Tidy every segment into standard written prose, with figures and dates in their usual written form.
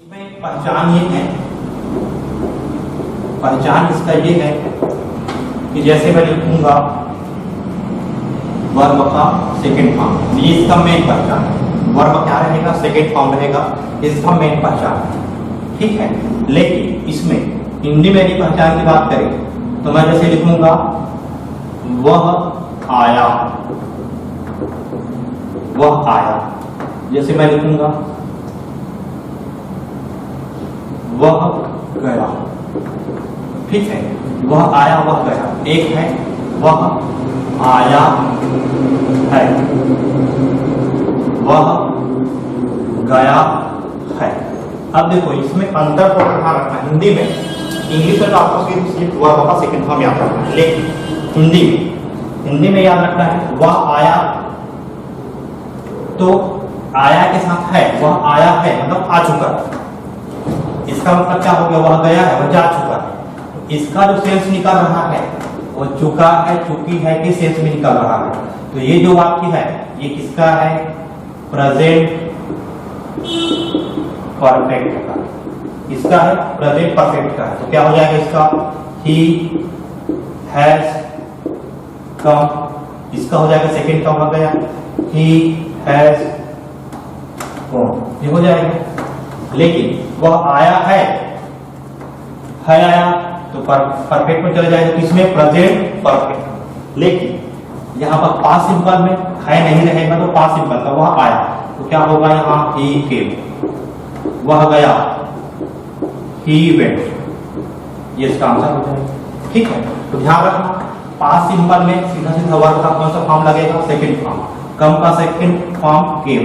इसमें पहचान ये है, पहचान इसका ये है कि जैसे मैं लिखूंगा वर्ब का सेकंड फॉर्म, ये इसका मेन पहचान है। वर्ब क्या रहेगा? सेकंड फॉर्म रहेगा, इसका मेन पहचान है। ठीक है, लेकिन इसमें हिंदी में भी पहचान की बात करें तो मैं जैसे लिखूंगा वह आया, वह आया। जैसे मैं लिखूंगा वह गया। ठीक है, वह आया वह गया। एक है वह आया है, वह गया है। अब देखो इसमें अंतर को ध्यान रखना। हिंदी में, इंग्लिश में तो आपको सिर्फ वर्ब का सेकंड फॉर्म याद रखना है, लेकिन हिंदी में याद रखना है वह आया तो आया के साथ है, वह आया है मतलब आ चुका है। इसका मतलब क्या हो गया? वह गया है, वह जा चुका है। इसका जो सेंस निकल रहा है वो चुका है, चुकी है के सेंस में निकल रहा है। तो ये जो वाक्य है ये किसका है? प्रेजेंट परफेक्ट का। इसका है प्रेजेंट परफेक्ट का। तो क्या हो जाएगा इसका? He has come. इसका हो जाएगा सेकंड का हो गया ही हैज कम, ये हो जाएगा। लेकिन वह आया है आया तो परफेक्ट में चले जाएगा, किसमें? Present perfect. लेकिन यहाँ पर पास्ट सिंपल में है नहीं रहेगा तो पास्ट सिंपल का वह आया तो क्या होगा? यहाँ ही केम, वह गया ही वेंट, ये इसका आंसर हो जाएगा। ठीक है, तो ध्यान रखना पास्ट सिंपल में सीधा सीधा वर्ब का कौन सा फॉर्म लगेगा? Second form. कम का सेकंड फॉर्म केम,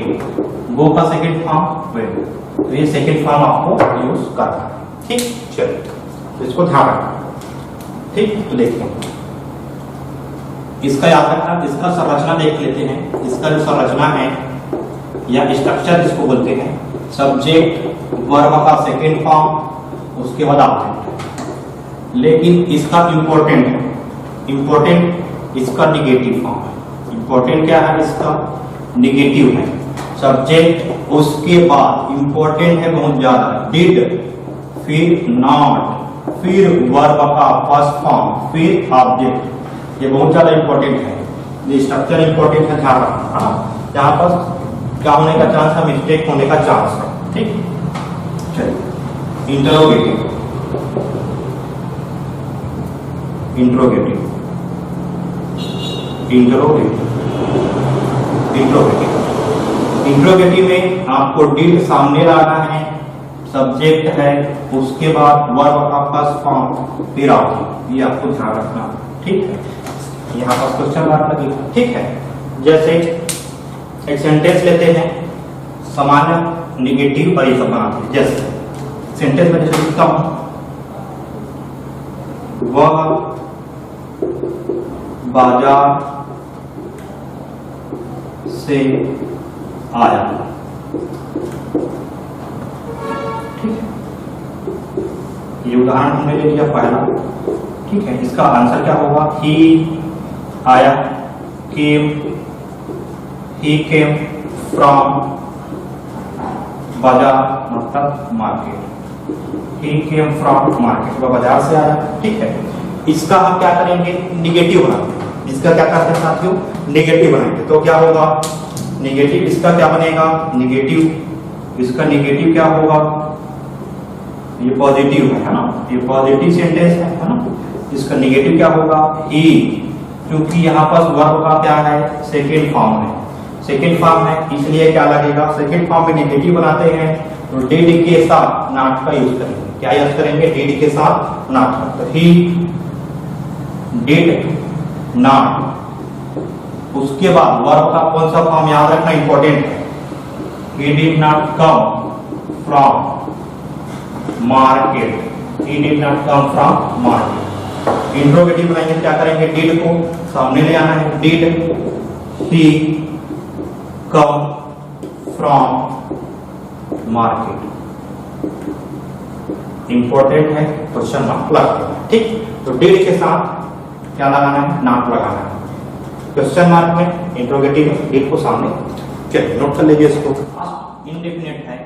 गो का सेकंड फॉर्म वेंट। तो ये सेकंड फॉर्म आपको यूज करना है। ठीक, चलिए तो इसको ध्यान रखना। ठीक, तो देखिए इसका याद रखना। इसका संरचना देख लेते हैं। इसका जो संरचना है या स्ट्रक्चर जिसको बोलते हैं, सब्जेक्ट, वर्ब का सेकंड फॉर्म, उसके बाद ऑब्जेक्ट। लेकिन इसका इंपॉर्टेंट है, इंपॉर्टेंट इसका निगेटिव फॉर्म है। इंपॉर्टेंट क्या है? इसका निगेटिव है। सब्जेक्ट, उसके बाद इंपॉर्टेंट है बहुत ज्यादा, डिड, फिर नॉट, फिर वर्ब का फर्स्ट फॉर्म, फिर ऑब्जेक्ट। ये बहुत ज्यादा इंपॉर्टेंट है। ये स्ट्रक्चर इंपॉर्टेंट है, ध्यान रखना। यहाँ पर क्या होने का चांस है? मिस्टेक होने का चांस है। ठीक, चलिए interrogative, interrogative, interrogative, interrogative. Interrogative में आपको डिड सामने लाना है, सब्जेक्ट है, उसके बाद वर्ब का फर्स्ट फॉर्म, फिर ऑब्जेक्ट। ये आपको ध्यान रखना। ठीक है, यहाँ पर क्वेश्चन मार्क लगेगा। ठीक है, जैसे एक सेंटेंस लेते हैं, सामान्य निगेटिव और ये सब बनाते हैं। जैसे सेंटेंस में जैसे लिखता हूं वह बाजार से आया। ठीक है, ये उदाहरण हमने ले लिया पहला। ठीक है, इसका आंसर क्या होगा? ही आया, केम, ही केम फ्रॉम बाजार मतलब market. He came from market, वह बाजार से आया। ठीक है, इसका हम क्या करेंगे? निगेटिव बनाएंगे। इसका क्या करते हैं साथियों? निगेटिव बनाएंगे। तो क्या होगा? निगेटिव इसका क्या बनेगा? निगेटिव। इसका निगेटिव क्या होगा? ये पॉजिटिव है ना, ये पॉजिटिव सेंटेंस है ना। इसका निगेटिव क्या होगा? ही, क्योंकि यहाँ पर वर्ब का क्या है? सेकेंड फॉर्म है। सेकेंड फॉर्म है इसलिए क्या लगेगा? सेकेंड फॉर्म में निगेटिव बनाते हैं तो डिड के साथ नॉट का यूज करेंगे। क्या यूज करेंगे? डिड के साथ नॉट का। तो ही डिड नॉट, उसके बाद वर्ब का कौन सा फॉर्म याद रखना इंपॉर्टेंट है? He did not come from market, he did not come from market. Interrogative बनाएंगे, क्या करेंगे? डिड को सामने ले आना है। Did he come from market. Important है, क्वेश्चन मार्क लगाना है। ठीक, तो डिड के साथ क्या लगाना है? नॉट लगाना है। क्वेश्चन मार्क में इंट्रोगेटिव डिड को सामने। चलिए नोट कर लीजिए इसको। इंडेफिनिट है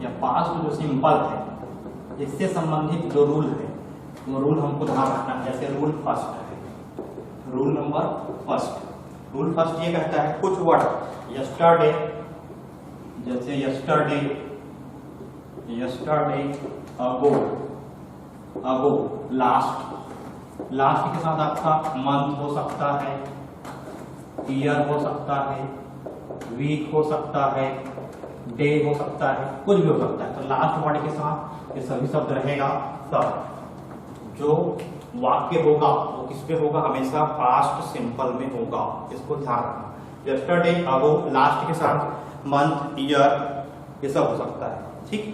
या पास्ट जो सिंपल है इससे संबंधित जो रूल है वो रूल हमको ध्यान रखना है। जैसे रूल फर्स्ट है, rule number first, rule first ये कहता है कुछ वर्ड यस्टरडे, जैसे यस्टरडे, यस्टरडे, अगो, अगो, लास्ट, लास्ट के साथ आपका मंथ हो सकता है, ईयर हो सकता है, वीक हो सकता है, डे हो सकता है, कुछ भी हो सकता है। तो लास्ट वर्ड के साथ ये सभी शब्द रहेगा। तब जो वाक्य होगा वो किस पे होगा, हमेशा पास्ट सिंपल में होगा, इसको ध्यान रखना। यस्टरडे, अगो, लास्ट के साथ मंथ, ईयर, ये सब हो सकता है। ठीक,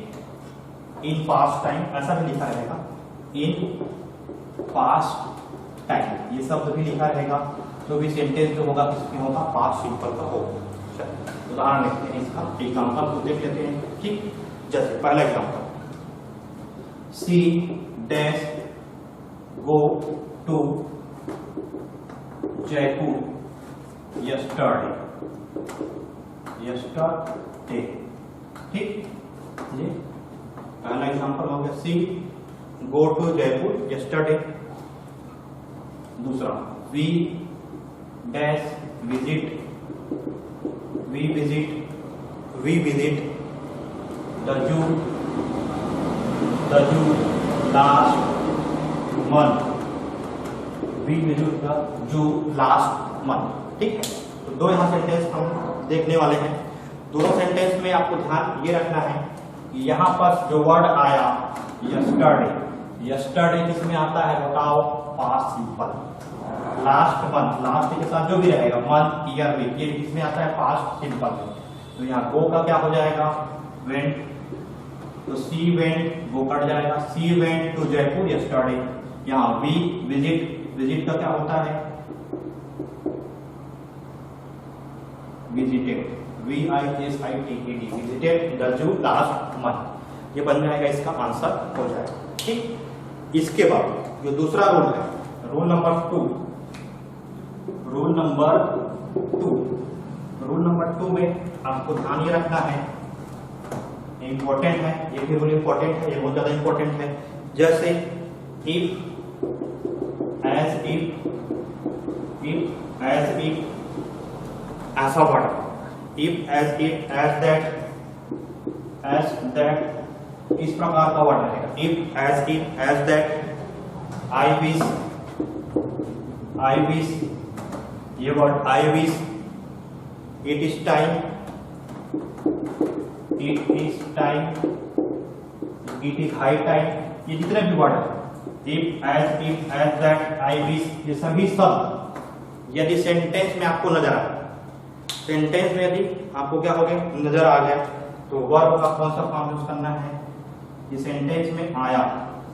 इन पास्ट टाइम ऐसा भी लिखा रहेगा, इन पास्ट टाइम ये शब्द भी लिखा रहेगा। तो भी सेंटेंस जो होगा किसमें होगा, पास्ट सिंपल का होगा। उदाहरण देखते हैं इसका, एग्जाम्पल को देख लेते हैं। ठीक, जैसे पहला example, she dash go to Jaipur yesterday, yesterday. ठीक, ये पहला एग्जाम्पल हो गया, she go to Jaipur yesterday. दूसरा, we dash visit, we visit the zoo last month, we visit the zoo last month। ठीक है, तो दो यहाँ सेंटेंस हम देखने वाले हैं। दोनों सेंटेंस में आपको ध्यान ये रखना है कि यहाँ पर जो वर्ड आया यस्टरडे, यस्टरडे किसमें आता है बताओ, past simple. Last month, last के साथ जो भी रहेगा, मंथ, ईयर, वीक, ये किसमें आता है, पास्ट सिंपल में। तो यहाँ गो का क्या हो जाएगा, वेंट, तो सी वेंट, गो कट जाएगा, she went to Jaipur yesterday. यहाँ वी विजिट, विजिट का क्या होता है, visited, VISITED, visited the zoo last month. ये बन जाएगा, इसका आंसर हो जाएगा। ठीक, इसके बाद जो दूसरा रूल है, rule number 2, rule number 2, rule number 2 में आपको ध्यान ये रखना है, इंपॉर्टेंट है, ये भी रूल इंपॉर्टेंट है, ये बहुत ज्यादा इंपॉर्टेंट है। जैसे if, as if, if as if, ऐसा word, if as if, as that, इस प्रकार का वर्ड रहेगा। If as if, as that, I wish, I wish, ये word I wish, it is time, it is time, it is high time, ये जितने भी word है, if as that, I wish, ये सभी शब्द यदि सेंटेंस में आपको नजर आए, सेंटेंस में यदि आपको क्या हो गया, नजर आ गया, तो वर्ब का कौन सा फॉर्म यूज करना है, ये सेंटेंस में आया,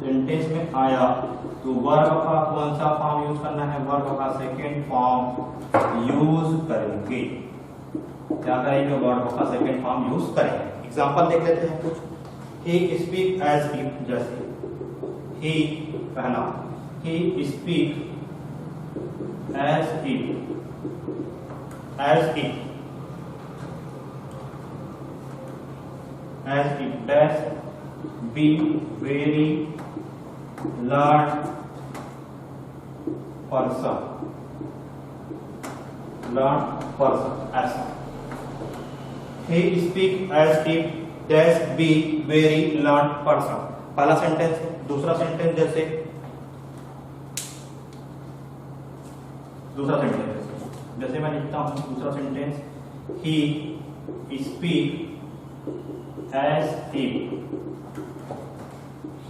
सेंटेंस में आया तो वर्ब का कौन सा फॉर्म यूज करना है, वर्ब का सेकेंड फॉर्म यूज करेंगे। क्या करेंगे, वर्ब का सेकेंड फॉर्म यूज करेंगे। एग्जांपल देख लेते हैं कुछ, ही स्पीक एज इफ, जैसे ही पहला, he speak as if, as if, as if dash be very learn person, learn person, ऐसा। He speak as if dash be very learned person, पहला सेंटेंस है। दूसरा सेंटेंस जैसे, दूसरा सेंटेंस जैसे मैं लिखता हूं, दूसरा sentence, he speak as if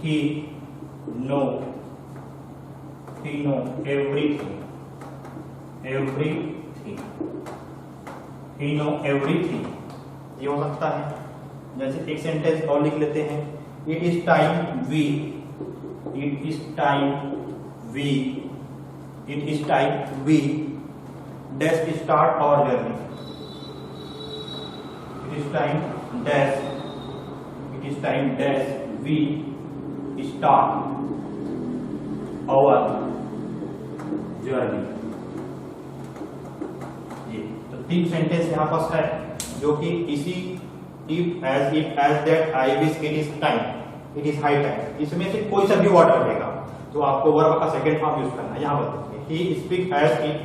he know everything, he know everything, ये हो सकता है। जैसे एक सेंटेंस और लिख लेते हैं, it is time we, it is time we, it is time we dash start our journey, it is time dash, it is time dash we start our journey. ये तो तीन सेंटेंस यहाँ पास है जो कि इसी if as that, I wish, it is time, it is high time, इसमें से कोई सा भी वर्ड रहेगा तो आपको वर्ब का सेकंड फॉर्म यूज करना है। यहाँ पर देखिए ही स्पीक एज इफ,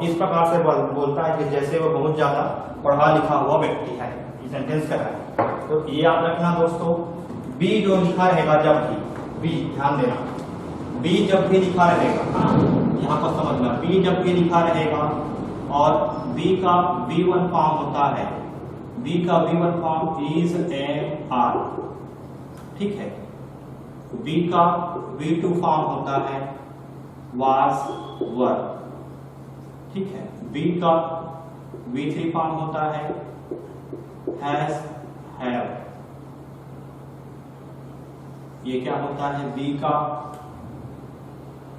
इस प्रकार से बोलता है कि जैसे वो बहुत ज्यादा पढ़ा लिखा हुआ व्यक्ति है, ये सेंटेंस कर रहा है। तो ये याद रखना दोस्तों, बी जो लिखा रहेगा जब भी, बी ध्यान देना, बी जब भी लिखा रहेगा, यहाँ पर समझना, बी जब भी लिखा रहेगा और बी का B1 फॉर्म होता है, बी का B1 form is M R, ठीक है। बी का B2 फॉर्म होता है वाज वर, ठीक है। बी का B3 फॉर्म होता है हैज हैव, ये क्या होता है, बी का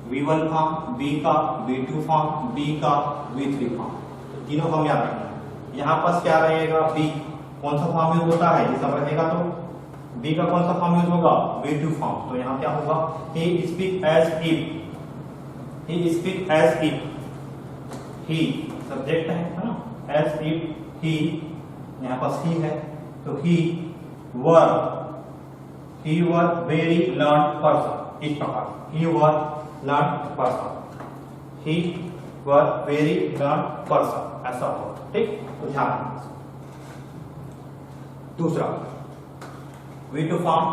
V1 फॉर्म, बी का B2 फॉर्म, बी का B3 फॉर्म, तो तीनों फॉर्म याद रखना है। यहाँ पर क्या रहेगा, बी कौन सा फॉर्म यूज होता है, ये सब रहेगा तो बी का कौन सा फॉर्म यूज होगा, B2 फॉर्म, तो यहाँ क्या होगा, he speak as if, he speak as if, he subject है ना, एज इफ ही, यहाँ पर ही है तो he were very learn person, इस प्रकार he were learn person, he were very learn person, ऐसा हो, ठीक। तो ध्यान रखना। दूसरा V2 फॉर्म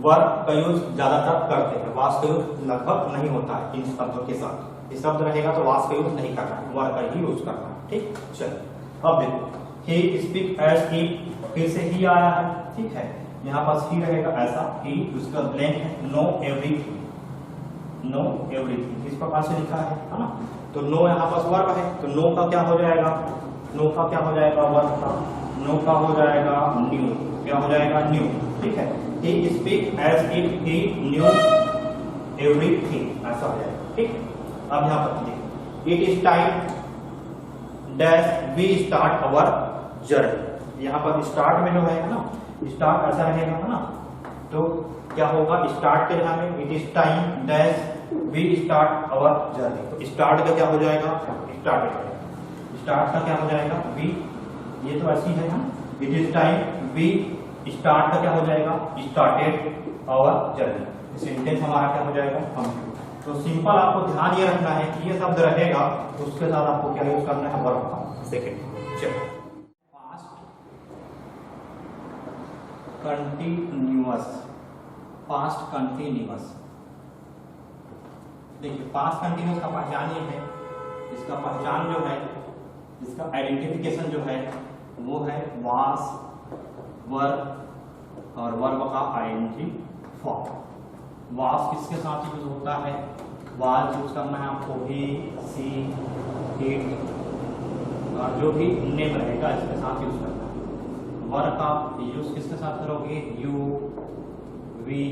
वर्ब का यूज ज्यादातर करते हैं, वास का यूज लगभग नहीं होता है इन शब्दों के साथ, ये शब्द रहेगा तो वास का यूज नहीं करना है, वर्ब का ही यूज करना है, ठीक। चलिए अब देखो, ही स्पीक एज इफ, फिर से ही आया है, ठीक है, यहाँ पास ही रहेगा ऐसा, ही उसका ब्लैंक है, नो एवरीथिंग, नो एवरीथिंग इस प्रकार से लिखा है ना। तो नो यहाँ पास वर्ब है, तो नो का क्या हो जाएगा, नो का क्या हो जाएगा, वर्ब का, नो का हो जाएगा न्यू, क्या हो जाएगा, न्यू, ठीक है। He speak as if he knew everything, ऐसा हो जाएगा, ठीक। अब यहाँ पर देखिए, it is time dash we start our journey, यहाँ पर स्टार्ट में जो है ना, स्टार्ट ऐसा रहेगा ना, तो क्या होगा, स्टार्ट के जगह में it is time dash we start our journey, तो स्टार्ट का क्या हो जाएगा, स्टार्ट का क्या हो जाएगा, वी, ये तो ऐसी है ना, it is time we start का क्या हो जाएगा, स्टार्टेड आवर जर्नी, सेंटेंस हमारा क्या हो जाएगा, कंप्लीट। तो सिंपल आपको ध्यान ये रखना है कि ये शब्द रहेगा तो उसके साथ आपको क्या यूज करना है, वर्ब का सेकंड। चलो, पास्ट कंटिन्यूअस, पास्ट कंटिन्यूअस, देखिए पास्ट कंटिन्यूअस का पहचान ये है, इसका पहचान जो है, इसका आइडेंटिफिकेशन जो है वो है वास, वर्ब और वर्ब का आईएनजी फॉर्म। वास किसके साथ यूज होता है, वाज यूज करना है आपको, ही, सी, इट और जो भी नेम रहेगा इसके साथ यूज करना है। वर्ब का यूज किसके साथ करोगे, यू, वी,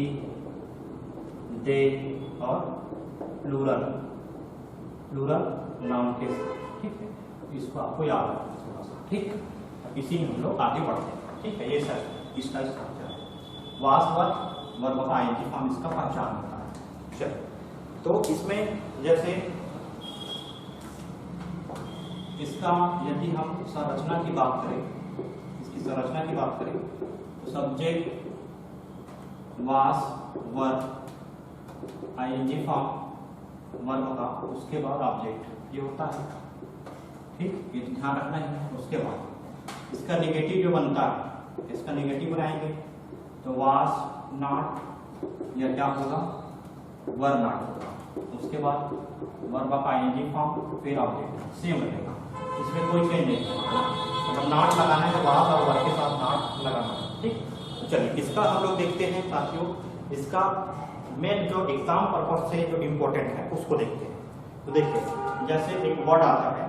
दे और प्लूरल, प्लूरल नाउन के साथ, ठीक है। इसको आपको याद रखना थोड़ा सा, ठीक है। इसी में हम लोग आगे बढ़ते हैं, ठीक है। ये सर इसका स्ट्रक्चर है, वास, वर्ब का आईएनजी फॉर्म इसका पहचान होता है। चलिए, तो इसमें जैसे इसका यदि हम संरचना की बात करें, इसकी संरचना की बात करें तो सब्जेक्ट, वास, वर्ब, आईएनजी फॉर्म वर्ब का, उसके बाद ऑब्जेक्ट, ये होता है, ठीक। ये ध्यान रखना है। उसके बाद इसका नेगेटिव जो बनता है, इसका नेगेटिव बनाएंगे तो वास नॉट, या क्या होगा, वर नॉट होगा। उसके बाद वर्ब का आईएनजी फॉर्म, फिर ऑब्जेक्ट सेम रहेगा, इसमें कोई चेंज नहीं होगा। अगर नॉट लगाना है तो वास और वर्ब के साथ नॉट लगाना है, ठीक। तो चलिए इसका हम लोग देखते हैं साथियों, इसका मेन जो एग्जाम पर्पज से जो इम्पोर्टेंट है उसको देखते हैं। तो देखिए, जैसे एक वर्ड आता है,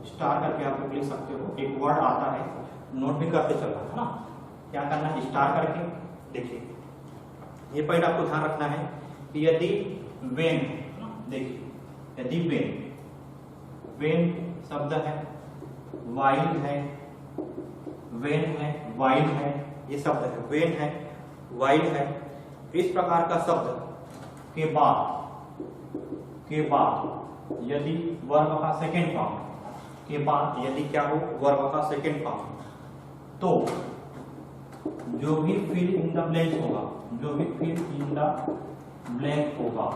स्टार करके आप लोग लिख सकते हो, एक वर्ड आता है, नोट भी करते चलना है ना, क्या करना है, स्टार करके। देखिए ये पॉइंट आपको ध्यान रखना है कि यदि वेन, देखिए यदि वेन शब्द है, वाइल्ड है, वेन है, वाइल्ड है, ये शब्द है, वेन है, वाइल्ड है, इस प्रकार का शब्द के बाद यदि वर्ब का सेकेंड फॉर्म के बाद यदि क्या हो, वर्ब का सेकेंड फॉर्म तो जो भी फिल इन द ब्लैंक होगा, जो भी फिल इन द ब्लैंक होगा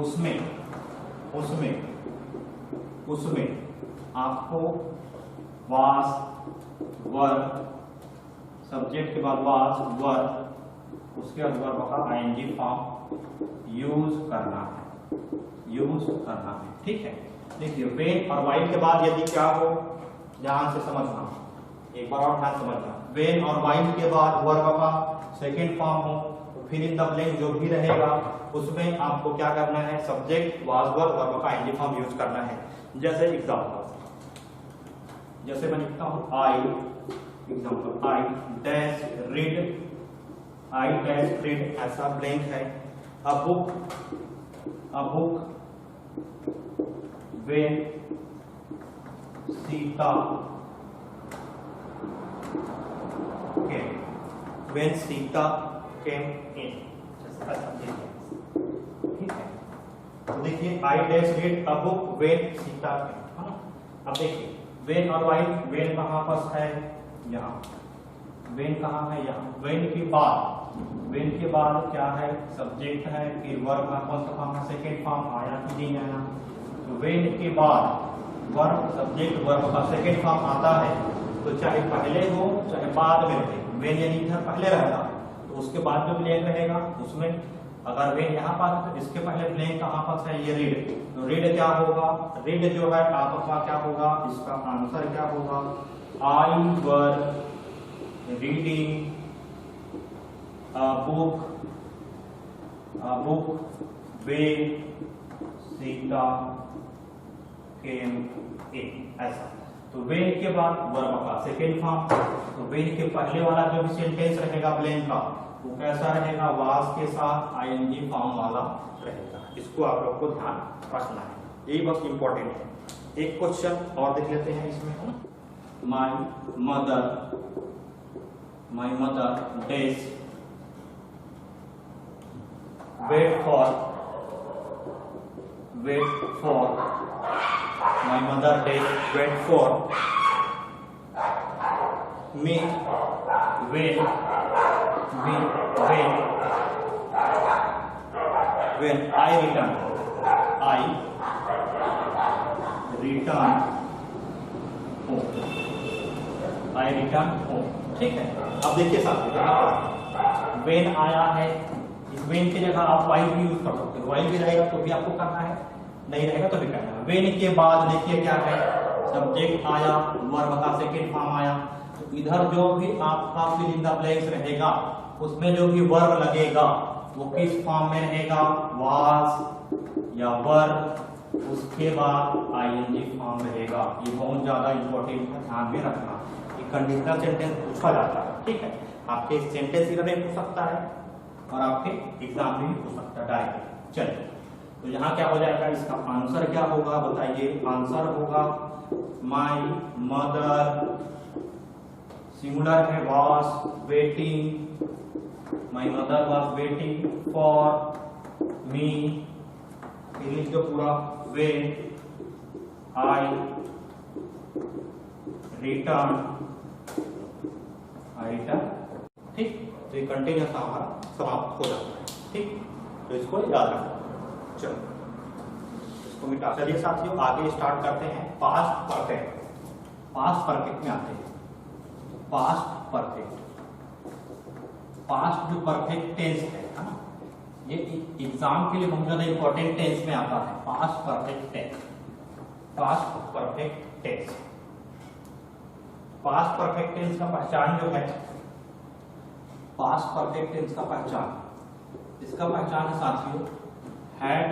उसमें आपको वाज वर, सब्जेक्ट के बाद वाज वर, उसके बाद वर्ब का आईएनजी फॉर्म यूज करना है। ठीक है, देखिए वेन और वाइल के बाद यदि क्या हो, ध्यान से समझना, एक बार और ध्यान समझना, वेन और वाइल के बाद वर्ब का सेकेंड फॉर्म हो, फिर इन द ब्लैंक जो भी रहेगा उसमें आपको क्या करना है, सब्जेक्ट वाज वर वर्ब का आईएनजी फॉर्म यूज करना है। जैसे एग्जांपल, जैसे मैं लिखता हूं आई डैश रीड, ऐसा ब्लैंक है। A book when Sita came in, ठीक है। तो देखिए I dash read a book when Sita came, है ना। अब देखिए वेन और वाइल, वेन कहां पर है, यहाँ, वेन कहां है, यहाँ। वेन के बाद क्या है, सब्जेक्ट है, फिर वर्ब का कौन सा फॉर्म है, सेकेंड फॉर्म आया कि नहीं आया। तो वेन के बाद वर्ब, सब्जेक्ट, वर्ब का सेकेंड फॉर्म आता है, तो चाहे पहले हो चाहे बाद में रहे, वेन यानी इधर पहले रहेगा तो उसके बाद जो ब्लैंक रहेगा उसमें, अगर वेन यहाँ पर तो इसके पहले ब्लैंक कहां पर है, ये रीड, तो रीड क्या होगा, रीड जो है आपका क्या होगा, इसका आंसर क्या होगा, I were reading a book when Sita came in, ऐसा। तो वेन के बाद वर्ब का सेकेंड फॉर्म, तो वेन के पहले वाला जो भी सेंटेंस रहेगा ब्लैंक का, वो कैसा रहेगा, वाज के साथ आईएनजी फॉर्म वाला रहेगा। इसको आप लोग को ध्यान रखना है, यही बस इंपॉर्टेंट है। एक क्वेश्चन और देख लेते हैं इसमें, है ना। My mother days wait for my mother days wait for me when I return home, ठीक है। अब देखिए साथियों, यहाँ पर when आया है, इस when की जगह आप while भी यूज कर सकते हो, while भी रहेगा तो भी आपको करना है, नहीं रहेगा तो भी करना है। when के बाद देखिए क्या है, सब्जेक्ट आया, वर्ब का सेकेंड फॉर्म आया, तो इधर जो भी आपका फिल इन द ब्लैंक्स रहेगा उसमें जो भी वर्ब लगेगा वो किस फॉर्म में रहेगा, वाज या वर, उसके बाद आईएनजी फॉर्म रहेगा। ये बहुत ज्यादा इंपॉर्टेंट है, ध्यान में रखना। ये कंडीशनल सेंटेंस पूछा जाता है, ठीक है। आपके सेंटेंस इधर नहीं पूछ सकता है और आपके एग्जाम में भी पूछ सकता है डायरेक्ट। चलिए, तो यहाँ क्या हो जाएगा, इसका आंसर क्या होगा बताइए। आंसर होगा माई मदर, सिंगुलर है, was waiting, my mother was waiting for me, English का पूरा, व्हेन आई रिटर्न, ठीक। तो ये कंटिन्यूअस हमारा समाप्त हो जाता है, ठीक। तो इसको याद रखना। चलो इसको मिटा। चलिए साथियों, आगे स्टार्ट करते हैं पास्ट परफेक्ट। पास्ट परफेक्ट में आते हैं। पास्ट परफेक्ट, पास्ट जो परफेक्ट टेंस है ना, ये एग्जाम के लिए बहुत ज्यादा इंपॉर्टेंट टेंस में आता है। Past perfect tense, past perfect tense. Past perfect tense का पहचान जो है, पास्ट परफेक्ट टेंस का पहचान, इसका पहचान है साथियों, हैड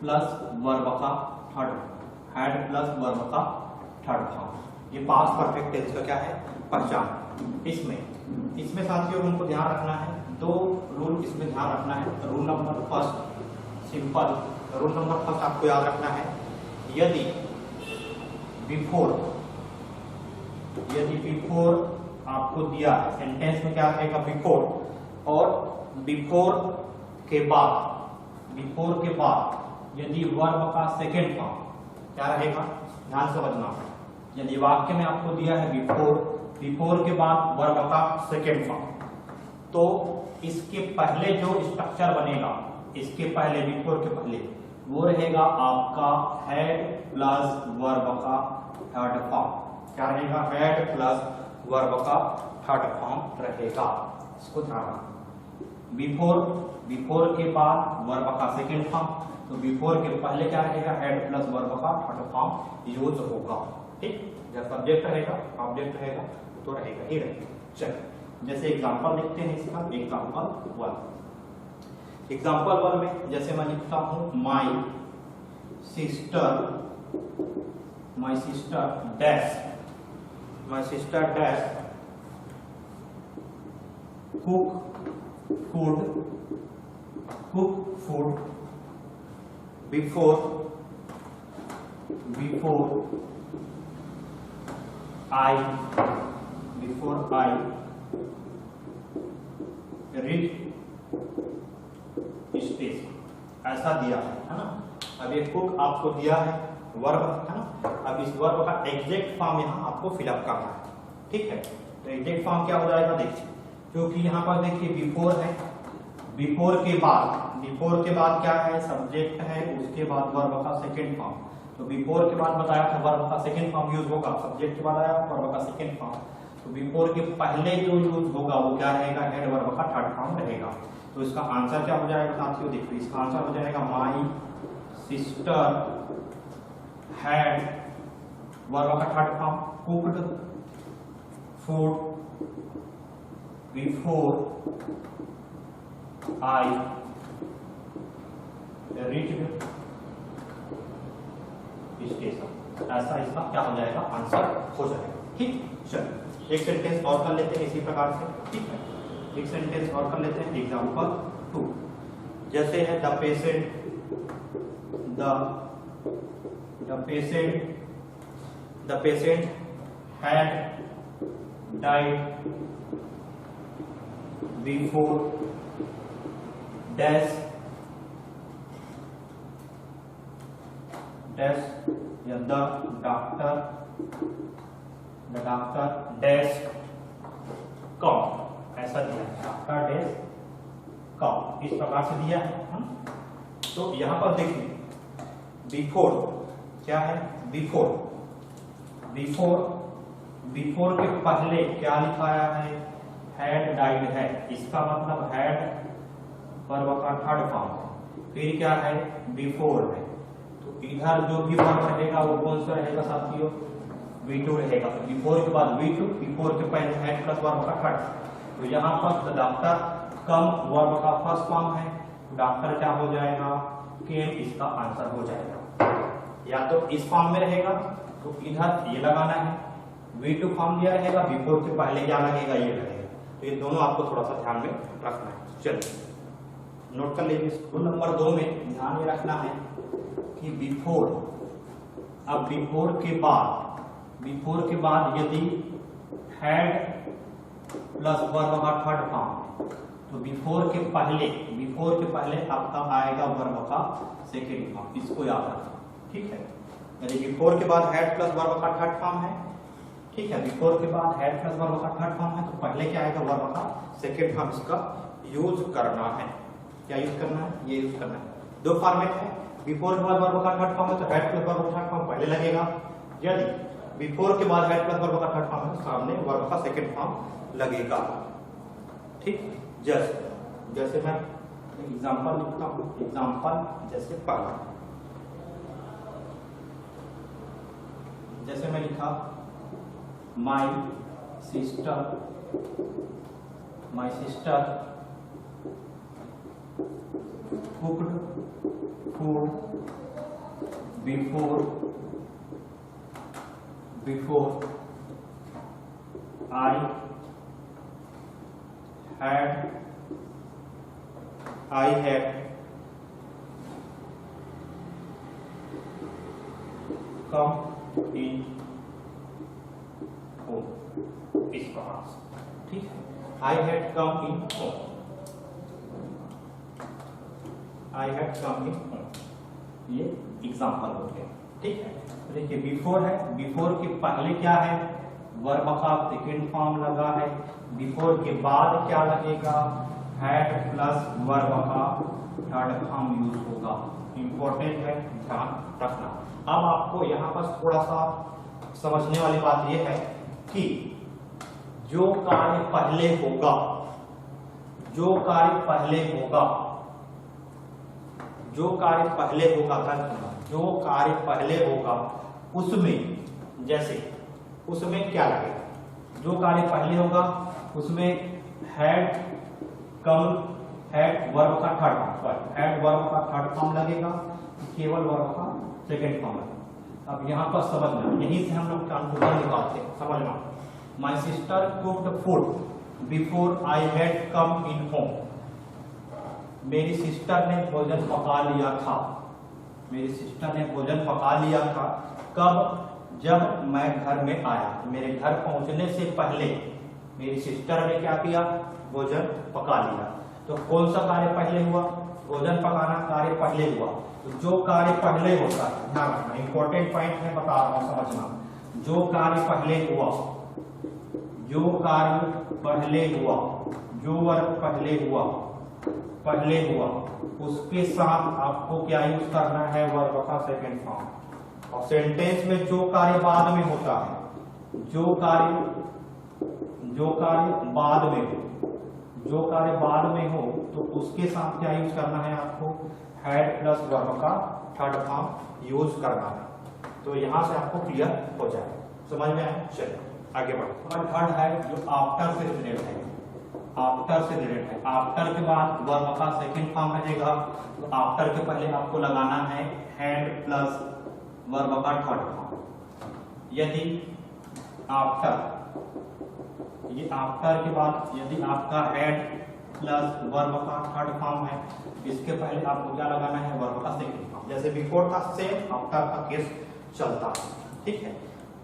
प्लस वर्ब का थर्ड, हैड प्लस वर्ब का थर्ड फॉर्म। ये पास्ट परफेक्ट टेंस का क्या है, पहचान। इसमें साथियों हमको ध्यान रखना है, दो रूल इसमें ध्यान रखना है। Rule number first, simple rule number first आपको याद रखना है, यदि बिफोर आपको दिया है सेंटेंस में क्या रहेगा, बिफोर, और बिफोर के बाद यदि वर्ब का सेकेंड फॉर्म क्या रहेगा, ध्यान समझना। यदि वाक्य में आपको दिया है बिफोर, बिफोर के बाद वर्ब का सेकेंड फॉर्म, तो इसके पहले जो स्ट्रक्चर बनेगा, इसके पहले बिफोर के पहले वो रहेगा आपका हेड प्लस वर्ब का थर्ड फॉर्म। क्या रहेगा? हेड प्लस वर्ब का थर्ड फॉर्म रहेगा। इसको ध्यान रखना। बिफोर, बिफोर के बाद वर्ब का सेकेंड फॉर्म, तो बिफोर के पहले क्या रहेगा? हेड प्लस वर्ब का थर्ड फॉर्म यूज होगा। ठीक, जब सब्जेक्ट रहेगा ऑब्जेक्ट रहेगा तो रहेगा ही रहेगा। चलिए जैसे एग्जांपल देखते हैं इसका। एग्जांपल 1, एग्जांपल 1 में जैसे मैं लिखता हूं my sister dash, my sister dash cook food before I reach station. ऐसा दिया है ना। अब ये कुक आपको दिया है वर्ब है ना। अब इस वर्ब का एग्जैक्ट फॉर्म यहाँ आपको फिलअप करना है। ठीक है, तो एग्जैक्ट फॉर्म क्या हो जाएगा देखिए, क्योंकि यहाँ पर देखिए बिफोर है, बिफोर के बाद क्या है? सब्जेक्ट है, उसके बाद वर्ब का सेकेंड फॉर्म। तो बिफोर के बाद बताया था वर्ब का सेकेंड फॉर्म यूज होगा, सब्जेक्ट के बाद आया वर्ब का सेकेंड फॉर्म। तो बिफोर के पहले जो यूज होगा वो क्या रहेगा? हेड वर्ब का थर्ड फॉर्म रहेगा। तो इसका आंसर क्या हो जाएगा साथियों? देखिए इसका आंसर हो जाएगा माई सिस्टर हैड वर्ब का third form cooked food before I reached station. ऐसा इसका क्या हो जाएगा? आंसर हो जाएगा। ठीक, चलिए एक सेंटेंस और कर लेते हैं इसी प्रकार से। ठीक है, एक सेंटेंस और कर लेते हैं। एग्जांपल 2 जैसे है the patient had died before dash या द डॉक्टर डैश कम। ऐसा दिया है, डॉक्टर डैश कम, इस प्रकार से दिया है। तो यहां पर देखिए बिफोर क्या है? बिफोर के पहले क्या लिखाया है? हैड डाइड है। इसका मतलब हैड वर्ब का थर्ड फॉर्म है। फिर क्या है? बिफोर है। तो इधर जो भी वर्ब रहेगा वो कौन सा रहेगा साथियों? V2 रहेगा। तो बिफोर के बाद V2, बिफोर के पहले हेड प्लस वर्ब का थर्ड। तो यहाँ पर डॉक्टर कम वर्ब का फर्स्ट फॉर्म है, डॉक्टर क्या हो जाएगा? केम, इसका आंसर हो जाएगा। या तो इस फॉर्म में रहेगा तो इधर ये लगाना है, V2 फॉर्म दिया रहेगा, बिफोर के पहले क्या लगेगा? ये लगेगा। तो ये दोनों आपको थोड़ा सा ध्यान में रखना है। चलिए नोट कर लीजिए। रूल नंबर 2 में ध्यान ये रखना है कि बिफोर, अब बिफोर के बाद यदि हैड प्लस वर्ब का थर्ड फॉर्म, तो बिफोर के पहले आपका आएगा वर्ब का सेकेंड फॉर्म। इसको याद रखना। ठीक है, यदि बिफोर के बाद हैड प्लस वर्ब का थर्ड फॉर्म है, ठीक है, बिफोर के बाद हेड प्लस वर्ब का थर्ड फॉर्म है, तो पहले क्या आएगा? वर्ब का सेकेंड फॉर्म इसका यूज करना है। क्या यूज करना है? ये यूज करना है। दो फॉर्मेट है, बिफोर के बाद वर्ब का थर्ड फॉर्म है तो हेड प्लस वर्ब का थर्ड फॉर्म पहले लगेगा। यदि बिफोर के बाद हेड प्लस वर्ब का थर्ड फॉर्म है तो सामने वर्ब का सेकेंड फॉर्म लगेगा। ठीक, जैसे मैं एग्जांपल लिखता हूं। एग्जांपल जैसे पहला, जैसे मैं लिखा my sister cooked food before I had come in home। इस प्रकार से, ठीक है, I had come in home। ये एग्जाम्पल हो गया। ठीक है। तो देखिए बिफोर है, बिफोर के पहले क्या है, वर्ब का सेकेंड फॉर्म लगा है। बिफोर के बाद क्या लगेगा, हैड प्लस वर्ब का थर्ड फॉर्म यूज होगा। इंपॉर्टेंट है, ध्यान रखना। अब आपको यहाँ पर थोड़ा सा समझने वाली बात यह है कि जो कार्य पहले होगा, जो कार्य पहले होगा, जो कार्य पहले होगा, जो कार्य पहले होगा उसमें, जैसे उसमें क्या लगेगा, जो कार्य पहले होगा उसमें हैड कम, हैड वर्ब का थर्ड फॉर्म, हैड वर्ब का थर्ड फॉर्म लगेगा, केवल वर्ब का सेकेंड फॉर्म लगेगा। अब यहाँ पर समझना, यहीं से हम लोग कंक्लूजन निकालते हैं, समझना। My sister cooked food before I had come in home. मेरी सिस्टर ने भोजन पका लिया था, मेरी सिस्टर ने भोजन पका लिया था कब, जब मैं घर में आया। मेरे घर पहुंचने से पहले मेरी सिस्टर ने क्या किया, भोजन पका लिया। तो कौन सा कार्य पहले हुआ, भोजन पकाना कार्य पहले हुआ। तो जो कार्य पहले होता है, ध्यान रखना, इंपॉर्टेंट पॉइंट है, बता रहा हूं, समझना। जो कार्य पहले हुआ, जो कार्य पहले हुआ, जो वर्ग पहले हुआ उसके साथ आपको क्या यूज करना है, वर्ब का सेकेंड फॉर्म। और सेंटेंस में जो कार्य बाद में होता है, जो कार्य बाद में हो, जो कार्य बाद में हो तो उसके साथ क्या यूज करना है आपको, हैड प्लस वर्ब का थर्ड फॉर्म यूज करना है। तो यहां से आपको क्लियर हो जाए, समझ में आए। चलिए आगे बढ़ो। थर्ड है जो आफ्टर से रिलेटेड है, आफ्टर से रिलेटेड है। आफ्टर के बाद वर्ब का सेकंड फॉर्म रहेगा, तो आफ्टर के पहले आपको लगाना है हैड प्लस वर्ब का थर्ड फॉर्म। यदि आफ्टर, ये आफ्टर के बाद यदि आपका हैड प्लस वर्ब का थर्ड फॉर्म है, इसके पहले आपको क्या लगाना है, वर्ब का सेकंड फॉर्म। जैसे बिफोर था, सेम आफ्टर का केस चलता है, ठीक है।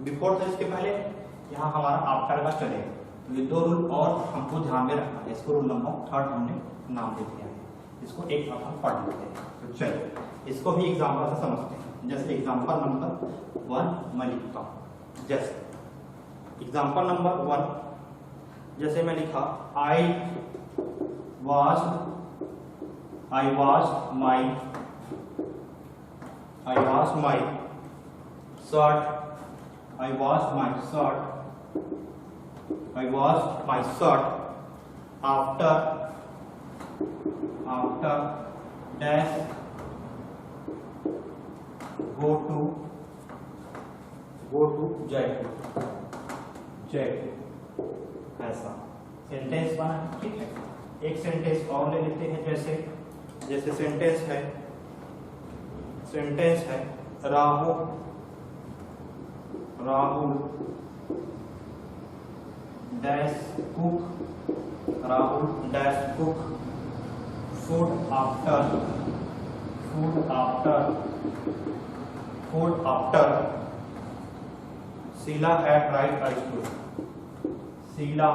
बिफोर था, इसके पहले यहाँ हमारा आफ्टर का चलेगा। तो ये दो रूल और हमको ध्यान में रखना है। इसको रूल नंबर थर्ड हमने नाम दे दिया है, इसको एक बार हम पढ़ लेते हैं। तो चलिए इसको भी एग्जाम्पल से समझते हैं। जैसे एग्जाम्पल नंबर 1 मैं लिखता हूँ, जैसे एग्जाम्पल नंबर 1 जैसे मैं लिखा, I wash my shirt, I washed my shirt after dash go to Jaipur। ऐसा सेंटेंस बना, ठीक है। एक सेंटेंस और ले लेते हैं, जैसे सेंटेंस है Rahul dash cook food after Sheila had write a story। Sheila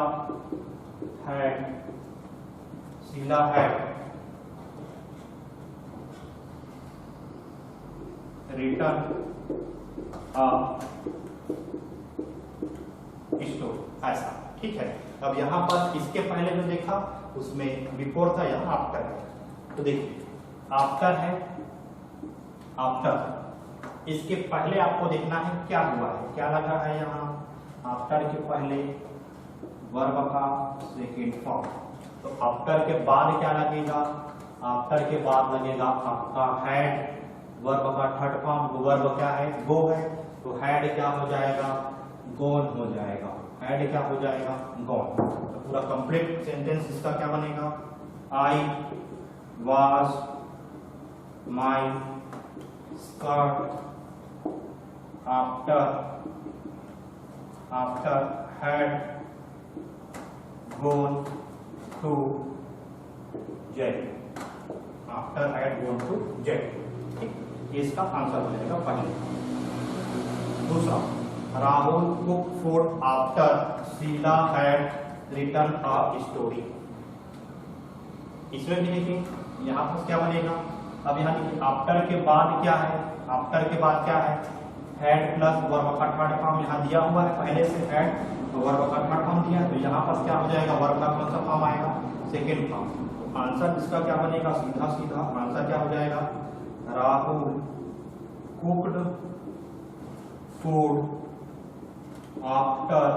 had written a story, ऐसा, ठीक है। अब यहाँ पर इसके पहले जो देखा उसमें बिफोर था, यहाँ आफ्टर है। तो देखिए आफ्टर है, आफ्टर इसके पहले आपको देखना है क्या हुआ है, क्या लगा है यहाँ, आफ्टर के पहले वर्ब का सेकेंड फॉर्म। तो आफ्टर के बाद क्या लगेगा, आफ्टर के बाद लगेगा आपका हैड, वर्ब का थर्ड फॉर्म। वर्ब क्या है, गो है, तो हैड क्या हो जाएगा, गॉन हो जाएगा। हैड क्या हो जाएगा, गॉन। तो पूरा कंप्लीट सेंटेंस इसका क्या बनेगा, I wash my skirt after had gone to Jaipur. After had gone to Jaipur, ठीक। इसका आंसर हो जाएगा पहले। दूसरा, Rahul cook food after Sheela had written a story. इसमें भी देखिए यहाँ पर क्या बनेगा, अब यहाँ देखिए आफ्टर के बाद क्या है, आफ्टर के बाद क्या है, हैड प्लस वर्ब का थर्ड फॉर्म यहाँ दिया हुआ है पहले से, हैड तो वर्ब का थर्ड फॉर्म दिया, तो यहाँ पर क्या हो जाएगा, वर्ब का कौन सा फॉर्म आएगा, सेकेंड फॉर्म। तो आंसर इसका क्या बनेगा, सीधा सीधा आंसर क्या हो जाएगा, Rahul cooked food after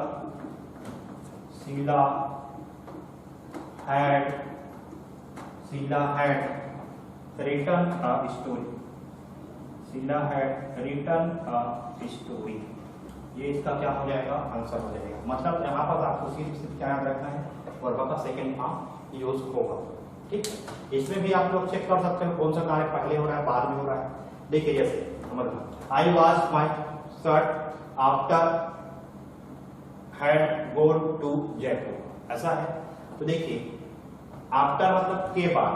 Sheela had written a story, Sheela had written a story, ये इसका क्या हो जाएगा, आंसर हो जाएगा। मतलब यहाँ पर आपको सिर्फ क्या याद रखना है, वर्ब का सेकेंड फॉर्म यूज होगा। ठीक है, इसमें भी आप लोग चेक कर सकते हो कौन सा कार्य पहले हो रहा है बाद में हो रहा है। देखिए जैसे समझना, I wash my shirt after had gone to Jaipur, ऐसा है। तो देखिए आफ्टर मतलब के बाद,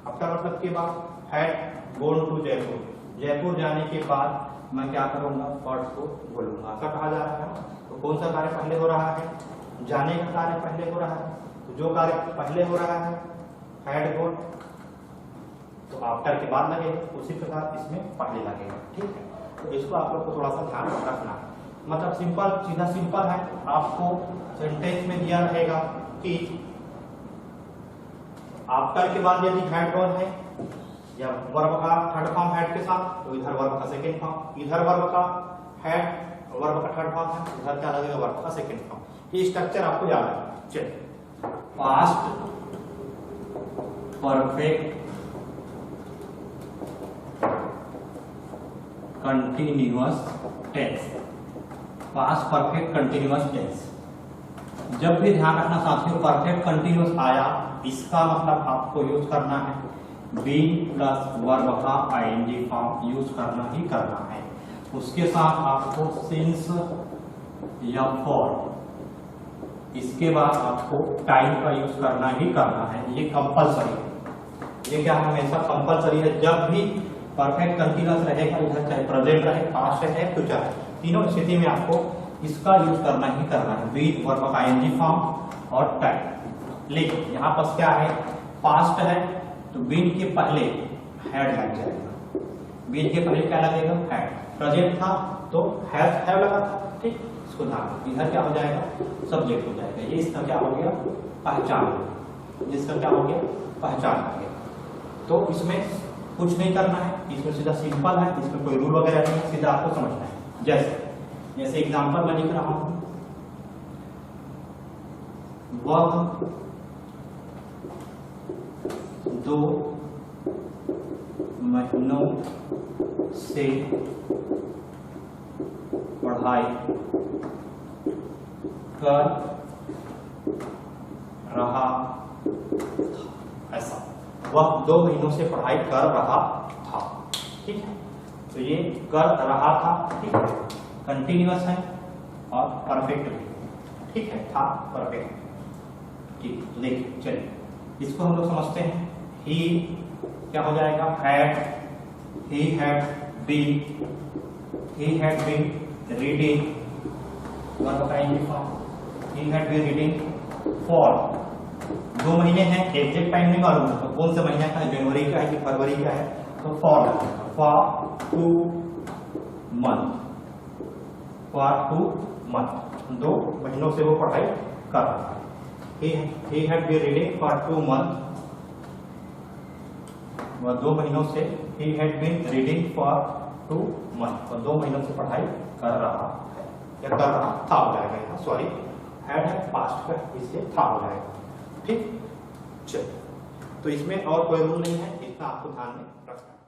आफ्टर मतलब के बाद, had gone to Jaipur, Jaipur जाने के बाद मैं क्या करूंगा, वर्ड को बोलूंगा, ऐसा कहा जा रहा है। तो कौन सा कार्य पहले हो रहा है, जाने का कार्य पहले हो रहा है। तो जो कार्य पहले हो रहा है हैड गॉन, तो आफ्टर के बाद लगेगा, उसी प्रकार इसमें पहले लगेगा। ठीक है, तो इसको आप लोग को थोड़ा सा ध्यान रखना है। मतलब सिंपल, सीधा सिंपल है। आपको सेंटेंस में दिया रहेगा कि आफ्टर के बाद यदि हैड गॉन है या वर्ब का थर्ड फॉर्म हैड के साथ, तो इधर वर्ब का सेकेंड फॉर्म, इधर वर्ब का हैड वर्ब का थर्ड फॉर्म है, इधर क्या लगेगा, वर्ब का सेकेंड फॉर्म। ये स्ट्रक्चर आपको याद है। चलिए, past perfect continuous tense, past perfect continuous tense. जब भी ध्यान रखना साथियों, परफेक्ट कंटिन्यूअस आया, इसका मतलब आपको यूज करना है बीइंग प्लस वर्ब का आईएनजी फॉर्म यूज करना ही करना है। उसके साथ आपको सिंस या फॉर, इसके बाद आपको टाइम का यूज करना ही करना है। ये कंपलसरी है, ये क्या हमेशा कंपलसरी है। जब भी परफेक्ट कंटिन्यूअस रहेगा, इधर चाहे प्रेजेंट रहे, पास्ट है, फ्यूचर है, तीनों स्थिति में आपको इसका यूज करना ही करना है, विद वर्ब का आईएनजी फॉर्म और टाइम। लेकिन यहाँ पर क्या है, पास्ट है तो बीन के पहले हैड लग जाएगा, बीन के पहले क्या लगेगा, हैड। प्रेजेंट था तो हैव लगा था। ठीक, इसको ध्यान, इधर क्या हो जाएगा, सब्जेक्ट हो जाएगा। ये इसका क्या हो गया, पहचान, जिसका क्या हो गया, पहचान हो गया। तो इसमें कुछ नहीं करना है, इसमें सीधा सिंपल है, इसमें कोई रूल वगैरह नहीं, सीधा आपको समझना है। जैसे एग्जांपल मैं लिख रहा हूं, वह 2 महीनों से पढ़ाई कर रहा था, ऐसा। वह 2 महीनों से पढ़ाई कर रहा था। ठीक है, तो ये कर रहा था, ठीक है, कंटिन्यूअस है और परफेक्ट भी। ठीक है, था परफेक्ट। ठीक, तो देखिए चलिए इसको हम लोग समझते हैं। ही क्या हो जाएगा, had, he had been reading, verb का ING form, he had been reading for. 2 महीने हैं, एग्जैक्ट टाइम नहीं मालूम, तो कौन से महीने का है, जनवरी का है कि फरवरी का है, तो फॉर लगेगा, फॉर 2 मंथ, फॉर 2 मंथ, 2 महीनों से वो पढ़ाई कर रहा है। He had been reading for 2 months, वह 2 महीनों से, he had been reading for 2 months, वह 2 महीनों से पढ़ाई कर रहा है, या कर रहा था हो जाएगा यहाँ, सॉरी, हैड है पास्ट का, इससे था हो जाएगा। ठीक, चलिए, तो इसमें और कोई रूल नहीं है, इतना आपको ध्यान में रखना है।